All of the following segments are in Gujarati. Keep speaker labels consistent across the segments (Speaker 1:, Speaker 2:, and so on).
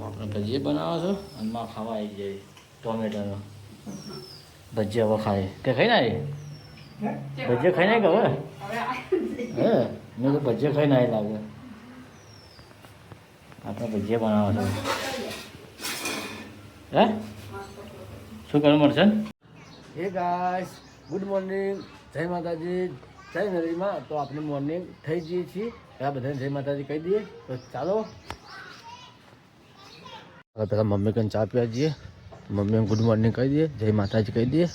Speaker 1: આપણે ભજીયા બનાવો છો અને માં ખાવા આવી જાય ટોમેટોનો ભજીયા હવે ખાય કે ખાઈ ના ભજીયા ખાઈ ના કે હવે હે મેં તો ભજીયા ખાઈ ના લાગે આપણે ભજીયા બનાવો છો હે શું કરવું મળશે એ ગાઈસ ગુડ મોર્નિંગ જય માતાજી જય નરીમાં તો આપણે મોર્નિંગ થઈ જઈએ છીએ આ બધાને જય માતાજી કહી દઈએ તો ચાલો હવે પહેલાં મમ્મી કને ચા પીવા જઈએ મમ્મીને ગુડ મોર્નિંગ કહી દઈએ જય માતાજી કહી દઈએ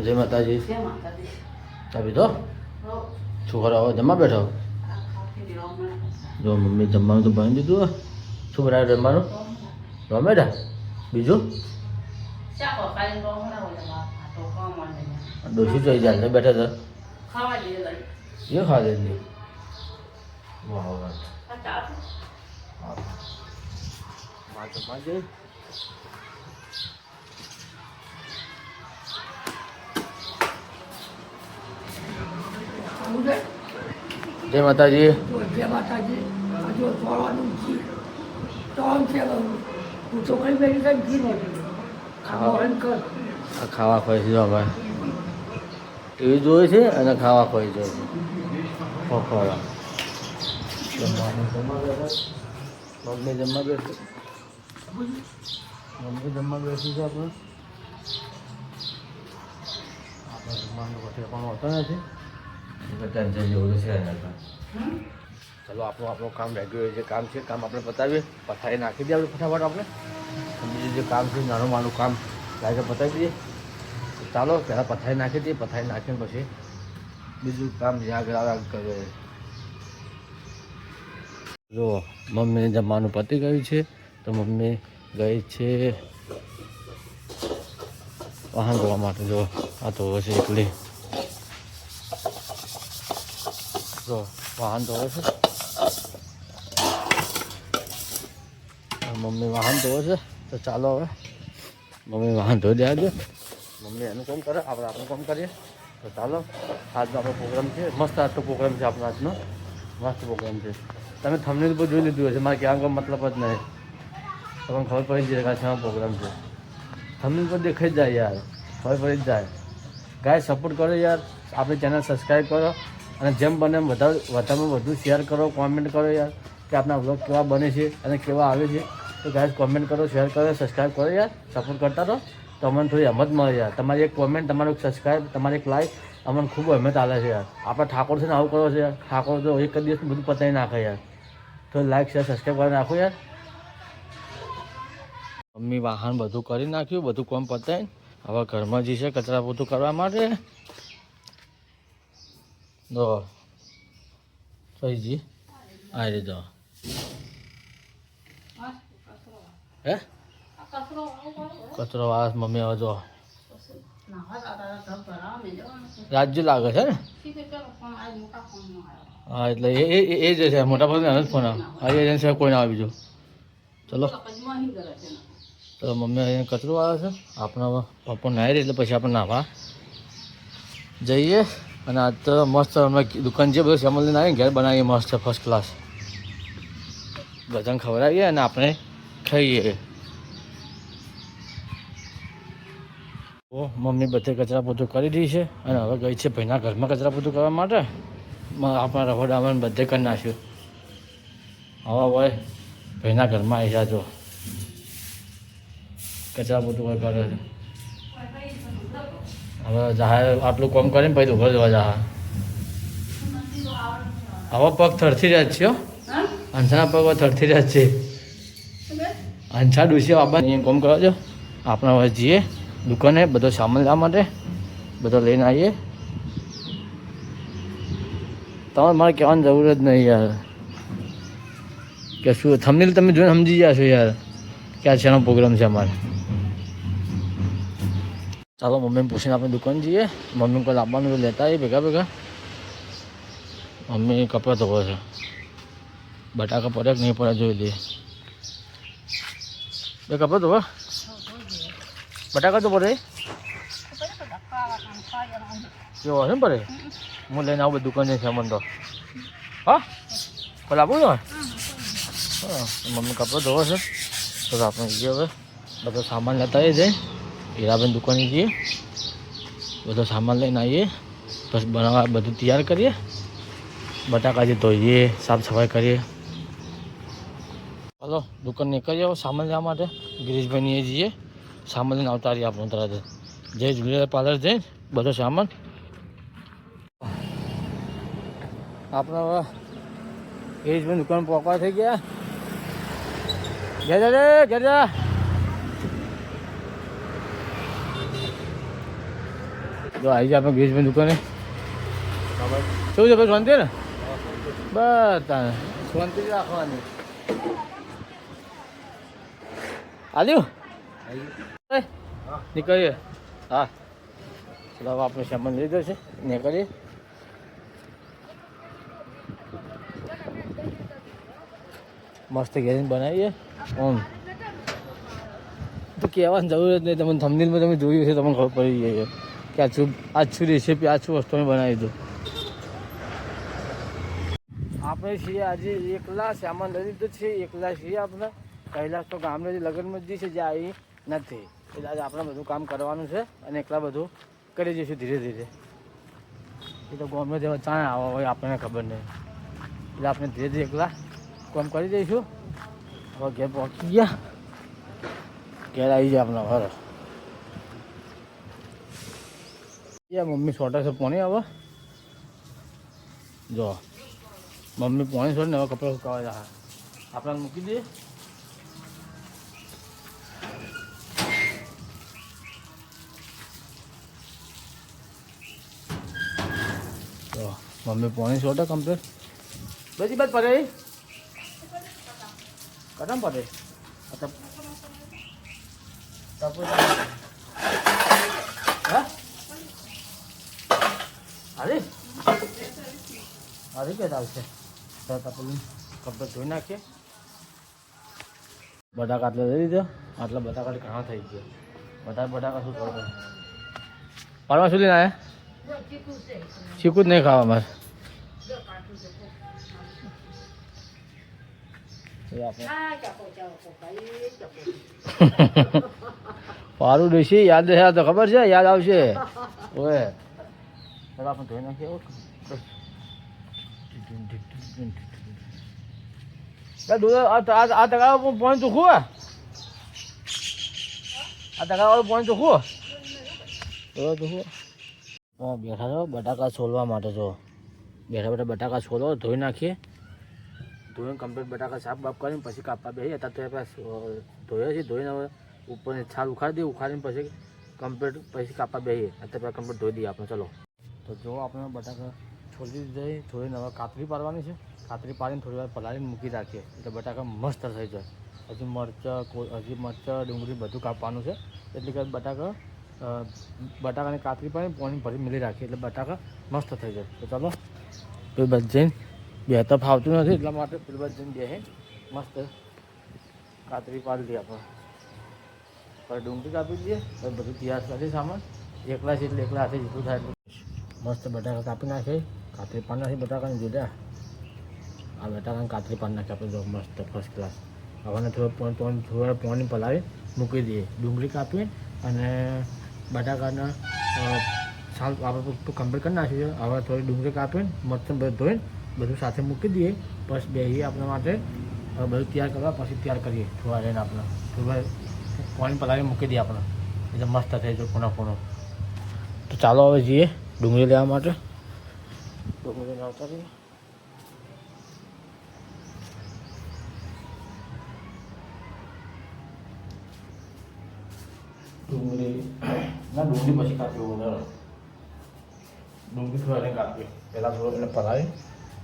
Speaker 1: જય માતાજી ચા પીધો છોકરા હવે જમવા બેઠો જો મમ્મી જમવાનું તો બની દીધું શું બનાવ્યું જમવાનું ટોમેટા બીજું ડોસી જોઈ જાય બેઠા હતા એ ખા દે જય માતાજી
Speaker 2: જય માતાજી જો ચોળવાનું ઘી ટોમ છે હું છોકરી બેઠી કઈ ઘી નથી
Speaker 1: ખાવા ખોઈ છે હવે ટીવી જોવે છે અને ખાવા ખોઈ છે ખોખોળા મમ્મી જમવા બેઠી છે આપણે જમવાનું પછી પણ હોતો નથી ટેન્શન જેવું છે ચાલો આપણું કામ રેગ્યુલર જે કામ છે કામ આપણે પતાવીએ પથારી નાખી દઈએ આપણે ફટાફટ આપણે બીજું જે કામ છે નાનું માનું કામ લાગે પતાવી દઈએ ચાલો પહેલાં પથારી નાખી દઈએ પથારી નાખીને પછી બીજું કામ જ્યાં આગળ આવે કરીએ જો મમ્મીને જમવાનું પતી ગયું છે તો મમ્મી ગઈ છે વાહન ધોવા માટે જો આ ધોવે છે એકલી જો વાહન ધોવે છે મમ્મી વાહન ધોવે છે તો ચાલો હવે મમ્મી વાહન ધોઈ દેવા દે મમ્મી એનું કામ કરે આપણે આપણું કામ કરીએ તો ચાલો આજનો આપણો પ્રોગ્રામ છે મસ્ત આજનો પ્રોગ્રામ છે આપણો આજનો મસ્ત પ્રોગ્રામ છે તમે થંબનેલ પર જોઈ લીધું હશે મારે કહેવાનો મતલબ જ નહીં તમને ખબર પડી જાય કે આ શેનો પ્રોગ્રામ છે થંબનેલ પર દેખાઈ જ જાય યાર ખબર પડી જ જાય ગાય સપોર્ટ કરો યાર આપણી ચેનલ સબસ્ક્રાઈબ કરો અને જેમ બને એમ વધારેમાં વધુ શેર કરો કોમેન્ટ કરો યાર કે આપણા વ્લોગ કેવા બને છે અને કેવા આવે છે તો ગાય કોમેન્ટ કરો શેર કરો સબસ્ક્રાઈબ કરો યાર સપોર્ટ કરતા રહો તો અમને થોડી હિંમત મળે યાર તમારી એક કોમેન્ટ તમારું એક સબસ્ક્રાઈબ તમારી એક લાઈક અમને ખૂબ હિંમત આલે છે યાર આપણે ઠાકોર છે ને આવું કરો છે યાર ઠાકોર તો એક જ દિવસમાં બધું પતાવી નાખે યાર તો લાઈક શેર સબસ્ક્રાઈબ કરી નાખો યાર મમ્મી વાહન બધું કરી નાખ્યું બધું કામ પતાવીને હવે ઘરમાં જઈશે કચરા પોતું કરવા માટે દો કહીજી આ રીતે હે કચરો વાળા મમ્મી હવે જો રાજ્ય લાગે છે ને હા એટલે એ જ છે મોટા ભાગે એનો જ ફોન આવે હા એ સિવાય કોઈ ના આવે બીજું ચલો તો મમ્મી અહીંયા કચરો આવે છે આપણે પપ્પા નાહી રહી એટલે પછી આપણે નાહવા જઈએ અને આજ તો મસ્ત અમે દુકાન છે બધું સામાન લઈને આવીને ઘેર બનાવીએ મસ્ત ફર્સ્ટ ક્લાસ બધાને ખવડાવીએ અને આપણે ખાઈએ ઓ મમ્મી બધે કચરા પોતું કરી દઈ છે અને હવે ગઈ છે ભાઈના ઘરમાં કચરા પોતું કરવા માટે આપણા રહોડામાં બધે કરી નાખ્યું હવે હોય ભાઈના ઘરમાં આવી જાજો કચરા પોતું કોઈ કરે છે હવે જાહેર આટલું કામ કરીને પછી ઉભર જવા જા હવે પગ થરથી રહ્યા છે અંછાના પગ થરથી રહ્યા છે અંછા ડૂસી બાબા અહીંયા કામ કરવા જો આપણે હવે જઈએ દુકાને બધો સામાન લેવા માટે બધો લઈને આવીએ તમારે મારે કહેવાની જરૂર જ નહીં યાર કે શું થંબનેલ તમે જોઈને સમજી ગયા છો યાર કે આ શેનો પ્રોગ્રામ છે અમારે ચાલો મમ્મીને પૂછીને આપણે દુકાન જઈએ મમ્મી કોઈ લાવવાનું લેતા આવીએ ભેગા મમ્મી કપડાં ધોવે છે બટાકા પડે કે નહીં પડે જોઈ લઈએ બે કપડાં ધોવા બટાકા તો પડે કેવો છે ને પડે હું લઈને આવું બધું દુકાને સામાન તો હા પેલા આપું ને હા મમ્મી કપડો ધોવો છે તો આપણે જઈએ હવે બધો સામાન લેતા જઈએ હીરાબેન દુકાને જઈએ બધો સામાન લઈને આવીએ પછી બનાવવા બધું તૈયાર કરીએ બટાકા જે ધોઈએ સાફ સફાઈ કરીએ હલો દુકાન નીકળીએ સામાન લેવા માટે ગિરીશભાઈને જઈએ સામાન લઈને આવતા રહીએ આપણું તરત જય ઝૂલેલાલ પાર્લર જઈને બધો સામાન આપણે હવે ગિરીશભાઈ દુકાન પહોંચવા થઈ ગયા ઘેર જા ઘેર જા જો આવી જાય આપણે ગિરીશભાઈ દુકાને શું છે ભાઈ શાંતિ ને બસ તાને શાંતિ જ રાખવાની આવ્યું નીકળીએ હા ચલો હવે આપણે સામાન લીધો છે નીકળીએ મસ્ત ઘેર બનાવીએ ઓમ તો કહેવાની જરૂર જ નહીં તમને થંબનેલમાં તમે જોયું છે તમને ખબર પડી જાય કે આ શું રેસીપી આ શું વસ્તુ મેં બનાવી દો આપણે છીએ આજે એકલા સામાન લઈ લીધું છે એકલા છીએ આપણે કૈલાસ તો ગામને જે લગ્નમાં જ છે જે આવી નથી એટલે આજે આપણે બધું કામ કરવાનું છે અને એકલા બધું કરી જઈશું ધીરે ધીરે એ તો ગામમાં જેવા ચાણ આવવા હોય આપણને ખબર નહીં એટલે આપણે ધીરે ધીરે એકલા કામ કરી દઈશું હવે ઘેર પહોંચી ગયા ઘેર આવી જાય આપણા ઘર મમ્મી સોટા છે પોણી હવે જો મમ્મી પોણી છોડ ને હવે કપડાં સુકાવા જાય આપણે મૂકી દઈએ તો મમ્મી પોણી છોડે કમ્પ્લીટ બધી બાદ પડે કદમ પડે હા અરે અરે કે આવશે તો તપલું કપડે ધોઈ નાખીએ બટાકા આટલા લઈ લીધો આટલા બટાકા ઘણા થઈ ગયા બધા બટાકા શું કરવા પાડવા શું લઈને આવ્યા શીખું જ નહીં ખાવા મારે પારું ડોશી યાદ છે તો ખબર છે યાદ આવશે ઓએ ચાલો આપણે ધોઈ નાખીએ આ તગાવ પોઈન્ટ ચોખ્ખું આ તગાવાળું પોઈન્ટ ચોખ્ખું બેઠા છો બટાકા છોલવા માટે જો બેઠા બેઠા બટાકા છોલો ધોઈ નાખીએ ધોઈને કમ્પ્લીટ બટાકા સાફ બાફ કરીને પછી કાપવા બેસીએ અત્યારે ધોયા છે ધોઈને હવે ઉપરની છાલ ઉખાડી દઈએ ઉખાડીને પછી કમ્પ્લીટ પછી કાપવા બેસીએ અત્યારે કમ્પ્લીટ ધોઈ દઈએ આપણે ચલો તો જો આપણે બટાકા છોલી દઈએ છોડીને હવે કાતરી પાડવાની છે કાતરી પાડીને થોડી વાર પલાળીને મૂકી રાખીએ એટલે બટાકા મસ્ત થઈ જાય હજી મરચાં ડુંગળી બધું કાપવાનું છે એટલે કે બટાકાની કાતરી પાડીને પાણી ભરી મિલી રાખીએ એટલે બટાકા મસ્ત થઈ જાય તો ચાલો પેલી બાજુ જઈને બે તો ફાવતું નથી એટલા માટે પેલી બાજુ જઈને બે મસ્ત કાતરી પાડી દઈએ આપણે પછી ડુંગળી કાપી દઈએ પછી બધું તૈયાર કરીએ સામાન એકલા છે એટલે એકલા હાથે જેટલું થાય એટલું મસ્ત બટાકા કાપી નાખીએ કાતરી પાડી નાખી બટાકાની જોડ્યા આ બટાકાની કાતરી પાડી નાખીએ આપણે જો મસ્ત ફર્સ્ટ ક્લાસ હવે થોડા પાણી પલાળી મૂકી દઈએ ડુંગળી કાપીએ અને બટાકાના છાલ આપણે કમ્પ્લીટ કરી નાખીએ હવે થોડી ડુંગળી કાપીને મરચાં બધું ધોઈને બધું સાથે મૂકી દઈએ પછી બેસીએ આપણા માટે બધું તૈયાર કરવા પછી તૈયાર કરીએ થોડા રહીને આપણે થોડા પાણી પલાળી મૂકી દઈએ આપણે એટલે મસ્ત થઈ જાય ખૂણો તો ચાલો હવે જઈએ ડુંગળી લેવા માટે ડુંગળી આવતા રહીએ ડુંગળી પછી કાપી ડુંગળી થોડા કાપીએ પહેલાં થોડું એને પલાળી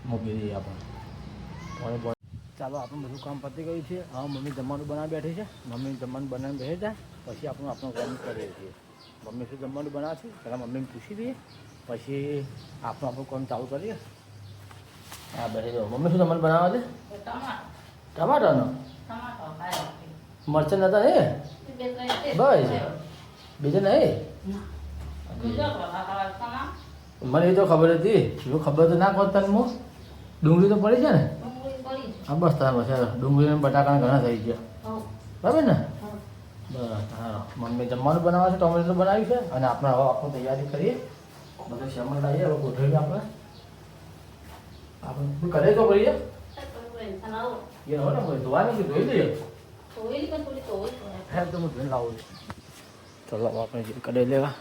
Speaker 1: મૂકી દઈએ આપણે ચાલો આપણું બધું કામ પતી ગયું છે હવે મમ્મી જમવાનું બનાવી બેઠી છે મમ્મી જમવાનું બનાવીને બેસી જાય પછી આપણું કામ કરીએ છીએ મમ્મી શું જમવાનું બનાવે છે પહેલાં મમ્મીને પૂછી દઈએ પછી આપણું કામ ચાલુ કરીએ હા બેસી જાઓ મમ્મી શું જમવાનું બનાવે છે ટમાટરનો મરચાં નતા ને બસ બીજું નહીં મને એ તો ખબર હતી, જો ખબર તો ના પડત તને હું. ડુંગળી તો પડી છે ને? હા બસ તાર બસ ડુંગળી અને બટાકા ઘણા થઈ ગયા. બરાબર ને? બસ હા, મમ્મી જમવાનું બનાવે છે, ટોમેટો બનાવ્યું છે અને આપણે હવે આપણે તૈયારી કરીએ. બધું સામાન લાવીએ, હવે ગોઠવીએ આપણે. આપણે કરે તો કરીએ. એ હોય ને ધોવાની કે ધોઈ દઈએ. હે તો હું ધોઈને લાવું છું. ચલો આપણે જે કઢાઈ લેવા.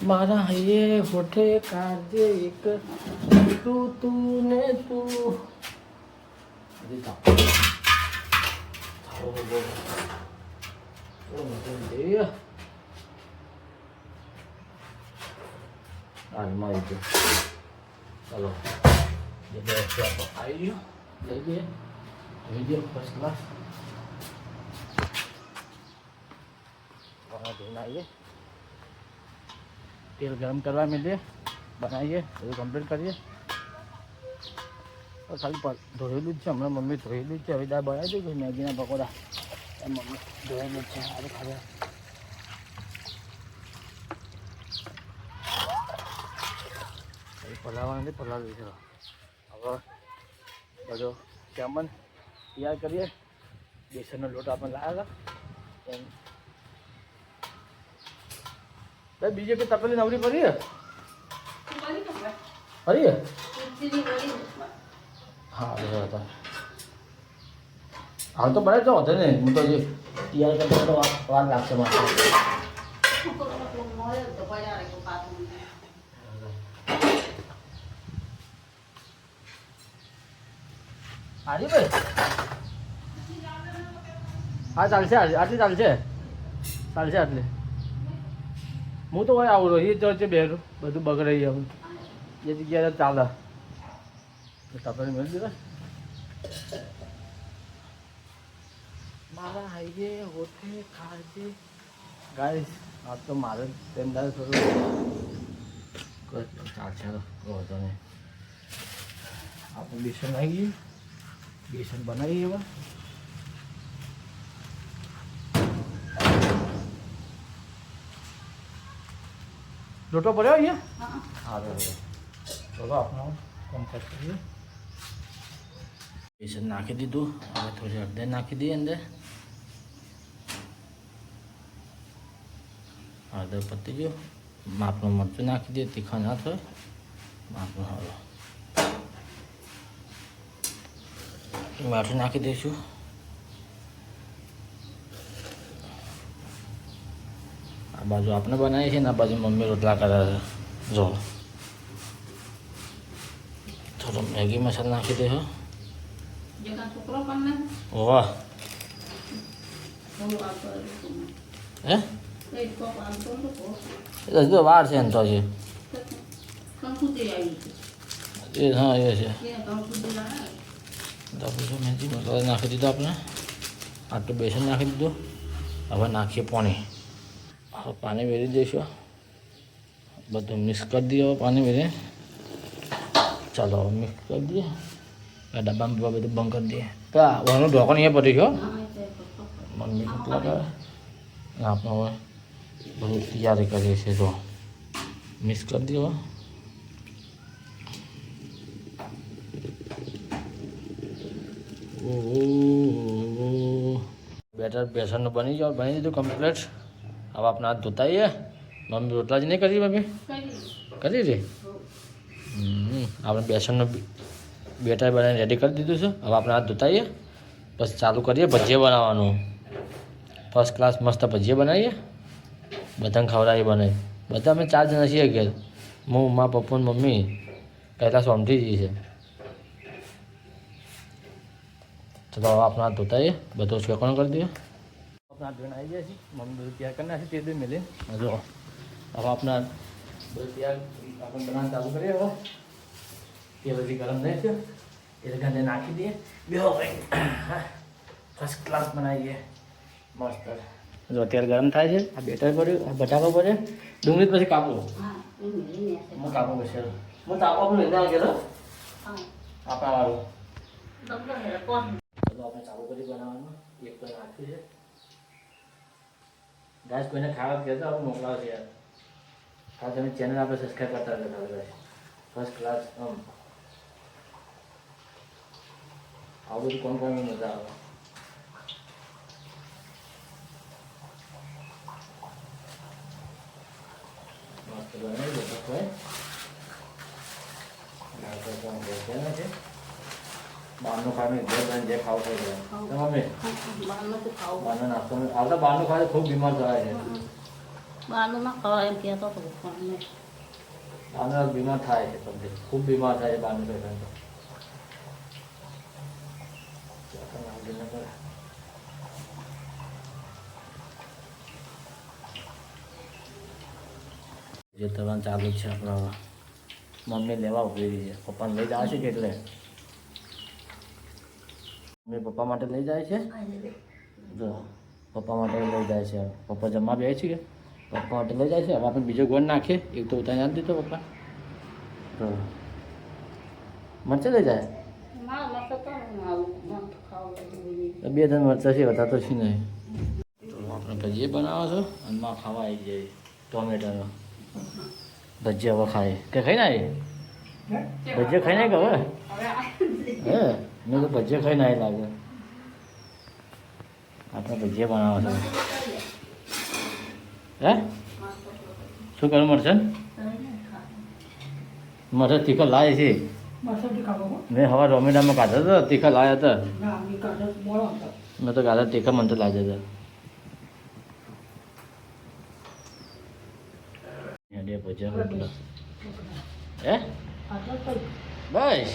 Speaker 1: મારા હૈયે હોઠે કાજે એક તું ને તું. હાલમાં ચાલો આવી ગયો લઈ દઈએ જોઈ દઈએ ફર્સ્ટ ક્લાસ ધોઈને આવીએ તેલ ગરમ કરવા માંડીએ બનાવીએ બધું કમ્પ્લીટ કરીએ ખાલી ધોયેલું જ છે હમણાં મમ્મી ધોયેલું જ છે હવે દાળ બનાવી દઉં કે મેગીના પકોડા મમ્મી ધોયેલું જ છે આજે ખબર પલાવવાની પલાવી છે હવે બધો ચામન તૈયાર કરીએ બેસનનો લોટ આપણે લાવ્યા હતા બીજે કે તપેલી નવરી પડીએ પડીએ હા હતા હાલ તો બનાવી તો વધે ને હું તો જે તૈયાર કરતા તો વાર લાગશે મારે હાજી ભાઈ હા ચાલશે આટલી ચાલશે ચાલશે આટલી હું તો ભાઈ આવું એ જ બે બધું બગડાઈ આવું એ જગ્યાએ ચાલે તપેલી મેળવી દીધા મારા હાઈવે હોઠે ખાજે ગાઈસ આ તો મારે તેમ દાદા થોડું ચાલશે વાંધો નહીં આપણે બેસન આવી ગયું બેસન બનાવીએ એવા લોટો પડ્યો અહીંયા હા બરાબર ચલો આપણે કોમ્પેક્ટ કરીએ બેસન નાખી દીધું હવે થોડી હળદર નાખી દઈએ અંદર હળદર પતી ગયો માપનું મરચું નાખી દઈએ તીખા ના થાય માપનું હવે મીઠું નાખી દઈશું આ બાજુ આપણે બનાવીએ છીએ ને આ બાજુ મમ્મી રોટલા કરે છે જો થોડો મેગી મસાલો નાખી દેજો વાહ હે હજુ વાર છે ને તો હજી એ હા એ છે મેથી મસાલા નાખી દીધો આપણે આટલું બેસન નાખી દીધું હવે નાખીએ પાણી હવે પાણી વેરી દઈશું બધું મિક્સ કરી દઈએ હવે પાણી વેરી ચાલો હવે મિક્સ કરી દઈએ ડબ્બામાં બધું બંધ કરી દઈએ તો આનું ઢોકણ અહીંયા પડી ગયો મમ્મી કેટલા કરે આપણે હવે બધું તૈયારી કરીએ છીએ તો મિક્સ કરી દઈએ હવે બેટર બેસનનું બની જાઓ બની દીધું કમ્પ્લીટ હવે આપણે હાથ ધોતાઈએ મમ્મી રોટલા જ નહીં કરી મમ્મી કરી રે આપણે બેસનનું બેટર બનાવીને રેડી કરી દીધું છે હવે આપણે હાથ ધોતાઈએ પછી ચાલુ કરીએ ભજીયા બનાવવાનું ફર્સ્ટ ક્લાસ મસ્ત ભજીયા બનાવીએ બધાને ખવડાવી બનાવી બધા અમે 4 જણા છીએ ઘેર હું મા પપ્પા ને મમ્મી પહેલાં સોમઠી છે ચલો હવે આપણે હાથ ધોતાઈએ બધો શેકણ કરી દઈએ આપણે હાથ ધોઈને આવી જાય છે મમ્મી બધું તૈયાર કરી નાખી તે દે મેલે જો હવે આપણા બધું તૈયાર આપણે બનાવવાનું ચાલુ કરીએ હવે તેલ હજી ગરમ થાય છે તેલ ગાંધે નાખી દઈએ બેહો ભાઈ ફર્સ્ટ ક્લાસ બનાવીએ મસ્ત જો તેલ ગરમ થાય છે આ બેટર પડ્યું આ બટાકા પડે ડુંગળી પછી કાપો હું કાપો પછી હું તાપો પણ લઈને આવી ગયો આપણા વાળું ચલો આપણે ચાલુ કરી બનાવવાનું એક તો નાખ્યું છે ગાઈસ કોઈને ખાવા કહેતો આપણે મોકલાવશે યાર. ખાસ તમે ચેનલ આપણે સબસ્ક્રાઈબ કરતા રહેજો ગાઈસ. ફર્સ્ટ ક્લાસ આવું બધું કોણ કોણ મજા આવે. મસ્ત બનાવી દો ભાઈ. છે બહારનું ખાવાનું ઘર બને જે ખાવું થઈ જાય મમ્મી. બહારનો નાસ્તો આવતા બહારનું ખાય ખૂબ બીમાર થવાય છે.
Speaker 3: બહારનું ના ખવાય એમ કહેતો હતો પણ
Speaker 1: બહારનો બીમાર થાય છે પબ્લિક ખૂબ બીમાર થાય છે બહારનું ખાય તો. જે તરવાનું ચાલુ જ છે આપણા મમ્મી લેવા ઉભી રહી છે. પપ્પાને લઈ જાય છે કે એટલે મમ્મી પપ્પા માટે લઈ જાય છે. જો પપ્પા માટે લઈ જાય છે. પપ્પા જમવા બે છે કે પપ્પા માટે લઈ જાય છે. હવે આપણે બીજો ગોળ નાખીએ. એક તો ઉતારી ના દીધો પપ્પા તો મરચે લઈ જાય. બે ત્રણ મરચા છે વધારે તો છે નહીં. તો આપણે ભજીએ બનાવો છો અને માં ખાવા આવી જાય ટોમેટાનો ભજીયા હવે ખાય કે ખાઈને આવી ભજીયા ખાઈને કે હવે હે મેં તો ભજીયા ખાઈને આવી લાગે. આપણે ભજીયા બનાવો છો હે શું કરું મરચન મરચા તીખો લાવે છે. મેં હવા ટોમેટામાં કાઢા હતા તીખા લાવ્યા હતા. મેં તો કાઢા તીખા મને તો લાગ્યા હતા. બે ભજીયા હે બસ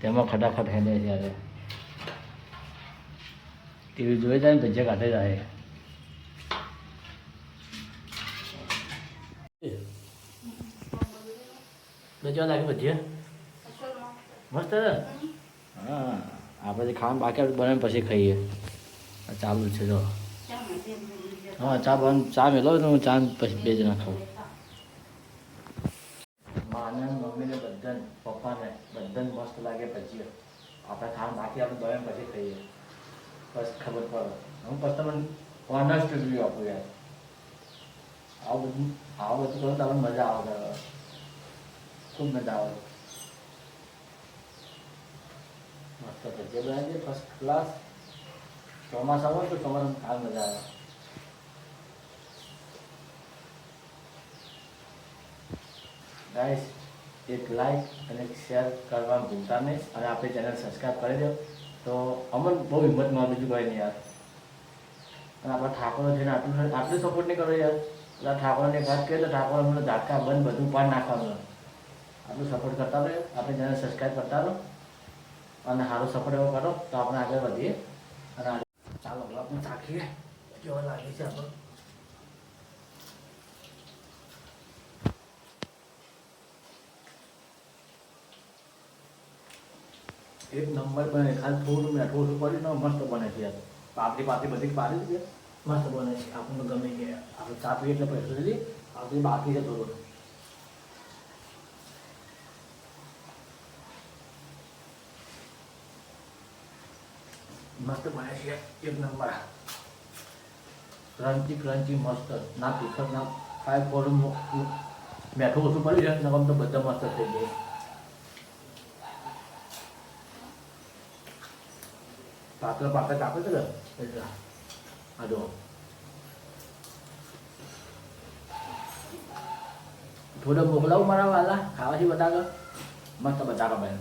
Speaker 1: તેમાં ખટાખટ હેડે ત્યારે ટીવી જોઈ જાય ને ભજીયા કાઢે જાય. ભજીયા લાગે ભજીયા મસ્ત હતા. હા આપણે ખાવાનું બાકી બનાવીને પછી ખાઈએ. ચાલુ છે જો હા ચા બન ચા મેલો તો હું ચા પછી બે જણા ખાઉં. માને મમ્મીને બધાને પપ્પાને બધાને મસ્ત લાગે ભજીયા. આપણે ખાવાનું બાકી આપણે બનાવીને પછી ખાઈએ બસ ખબર પડે. હું પછી તમને ઓનેસ્ટ રિવ્યુ આપું યાર. આવું બધું કરું તો આપણને મજા આવે ખૂબ મજા આવે. મસ્ત ભજીયા બનાવી દઈએ ફર્સ્ટ ક્લાસ. ચોમાસા હોય તો ચોમાસામાં ખાવા મજા આવે. ગાઈસ એક લાઈક અને એક શેર કરવા ભૂલતા નહીં અને આપણી ચેનલ સબસ્ક્રાઈબ કરી દો તો અમને બહુ હિંમત મળે બીજું કંઈ નહીં યાર. અને આપણા ઠાકોર છે ને આટલું સપોર્ટ નહીં કરો યાર. એટલે ઠાકોરની વાત કરીએ તો ઠાકોર અમને ઝાટકા બંધ બધું પાડ નાખવાનું. આટલું સપોર્ટ કરતા રહો. આપણી ચેનલ સબસ્ક્રાઈબ કરતા રહો અને સારો સપોર્ટ એવો કરો તો આપણે આગળ વધીએ. અને ચાલો આપણે ચાખીએ કેવો લાગે છે આપણો. એક નંબર બને ખાલી થોડું મીઠું ઓછું પડી ને મસ્ત બને છે યાર. પાપડી બધી પાડી છે મસ્ત બને છે. આપણને ગમે કે આપણે ચા પીએ એટલે પૈસા લીધી આપણી બાકી છે થોડું. મસ્ત બને છે એક નંબર. ક્રન્ચી મસ્ત ના તીખર ના ખાય થોડું મીઠું ઓછું પડી જાય ને તો બધા મસ્ત થઈ જાય. પાતળા કાપે છે ને આ જો થોડો મોકલાવું મારા વાલા ખાવાથી બટાકા મસ્ત બટાકા બને.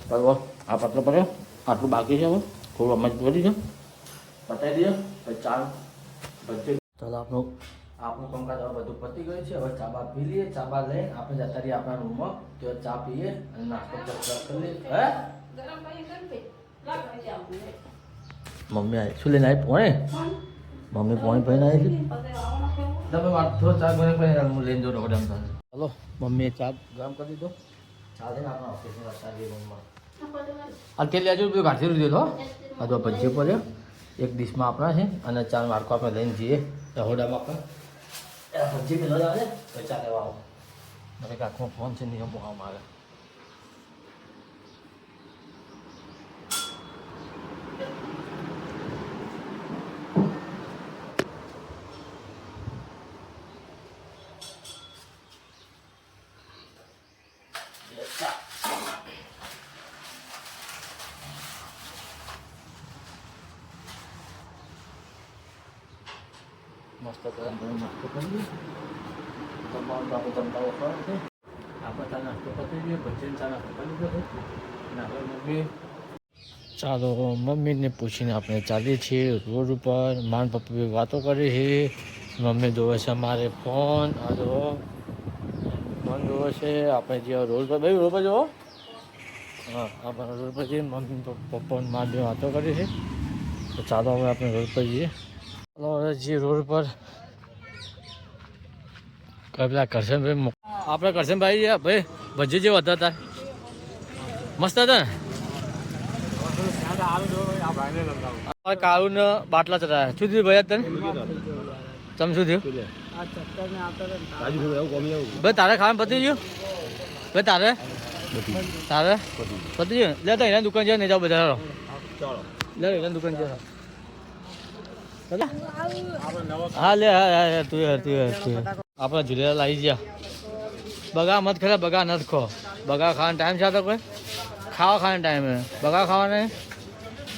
Speaker 1: બરાબર આ પાતળો પડ્યો આટલું બાકી છે. હવે થોડું અમે કરી દો પતાવી દઈએ પછી ચાલ ભજી. ચાલો આપણું કામકાજ હવે બધું પતી ગયું છે. હવે ચા બા પી લઈએ. ચા બા લઈને આપણે જતા રહીએ આપણા રૂમમાં. તો ચા પીએ અને નાસ્તો કરી લઈએ. હે મમ્મી આવી શું લઈને આવી પોણે મમ્મી પોણી ભાઈને આવી છે. તમે થોડો ચા ગરમ કરીને હું લઈને જઉં રખડે એમ થાય. ચાલો મમ્મીએ ચા ગરમ કરી દીધો. ચા લઈને આપણા ઓફિસમાં જતા રહીએ રૂમમાં. આ તેલ લેજો બધું કાઢી દીધો. આ તો ભજીયો પડ્યો એક ડીશમાં આપણા છે અને ચાર માર્કો આપણે લઈને જઈએ રહોડામાં આપણે ભજી મેળો આવે તો ચાલે આવો મને કાંકમાં ફોન છે નહીં બહુ મારે મસ્ત ગરમ ગરમ નાસ્તો કરીએ જમવાનું તો આપણે જમતા વખત છે આપણે ચા નાસ્તો કરી દઈએ ભજીને ચા નાસ્તો કરી દીધો છે અને આપણે મમ્મી ચાલો મમ્મીને પૂછીને આપણે ચાલીએ છીએ રોડ ઉપર માન પપ્પી વાતો કરી છે મમ્મી જોવે છે અમારે ફોન આ જો ફોન જોવે છે આપણે જે રોડ પર ભાઈ રોડ પર જુઓ હા આપણે રોડ પર જઈએ મમ્મી પપ્પા માર બે વાતો કરી છે તો ચાલો હવે આપણે રોડ પર જઈએ ચાલો હવે જે રોડ પર કઈ પેલા કરશનભાઈ આપણે કરશનભાઈ ભાઈ ભજી જેવો હતા તાર મસ્ત હતા ને કાળું ને બાટલા ચડાયા શું થયું ભાઈ તને તમે શું થયું ભાઈ તારે ખાવાનું પતી ગયું ભાઈ તારે તારે પતી ગયું લે તો એના દુકાન છે નહીં જાઓ બધા લે એના દુકાન છે હા લે હા તું આપણે ઝૂલેલા લાવી ગયા બગા મત ખરા બગા નથી ખો બગા ખાવાનો ટાઈમ છે તો કોઈ ખાવા ખાવાનો ટાઈમ બગા ખાવા નહીં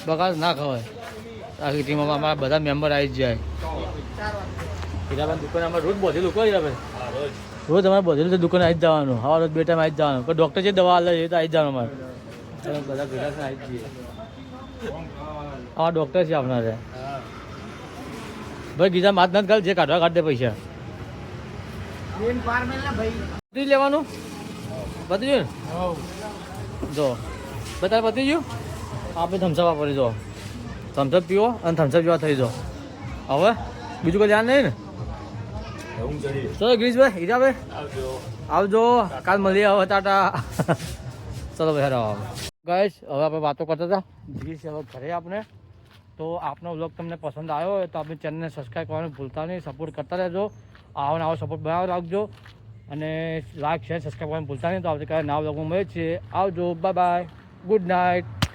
Speaker 1: બગા ના ખવાય આખી ટીમમાં અમારા બધા મેમ્બર આવી જ જાય હીરાભાઈ દુકાન અમારે રોજ બધેલું કોઈ હીરાભાઈ રોજ અમારે બધેલું દુકાન આવી જ જવાનું હા રોજ બે ટાઈમ આવી જ જવાનું કોઈ ડૉક્ટર જે દવા લે એ તો આવી જ જવાનું અમારે બધા ભેગા આવી જ જઈએ હા ડૉક્ટર છે આપણા ભાઈ ગીજા માત નથી કાઢ જે કાઢવા કાઢ દે પૈસા પતી લેવાનું પતી ગયું જો બતાવે પતી ગયું આપણે થમ્સઅપ વાપરી જો થમ્સઅપ પીવો અને થમ્સઅપ જેવા થઈ જાઓ હવે બીજું કોઈ ધ્યાન નહીં ને ચલો ગિરીશભાઈ હીરાભાઈ આવજો કાલ મળીએ હવે ટાટા ચલો ભાઈ હેરો ગાઈસ હવે આપણે વાતો કરતા હતા ગિરીશ હવે ઘરે આપણે તો આપનો વ્લોગ તમને પસંદ આવ્યો હોય તો આપણી ચેનલને સબસ્ક્રાઈબ કરવાનું ભૂલતા નહીં સપોર્ટ કરતા રહેજો આવો આવો સપોર્ટ બનાવી રાખજો અને લાઈક શેર સબસ્ક્રાઈબ કરવાનું ભૂલતા નહીં તો આવતીકાલે નવા વ્લોગમાં મળીએ છીએ આવજો બાય બાય ગુડ નાઇટ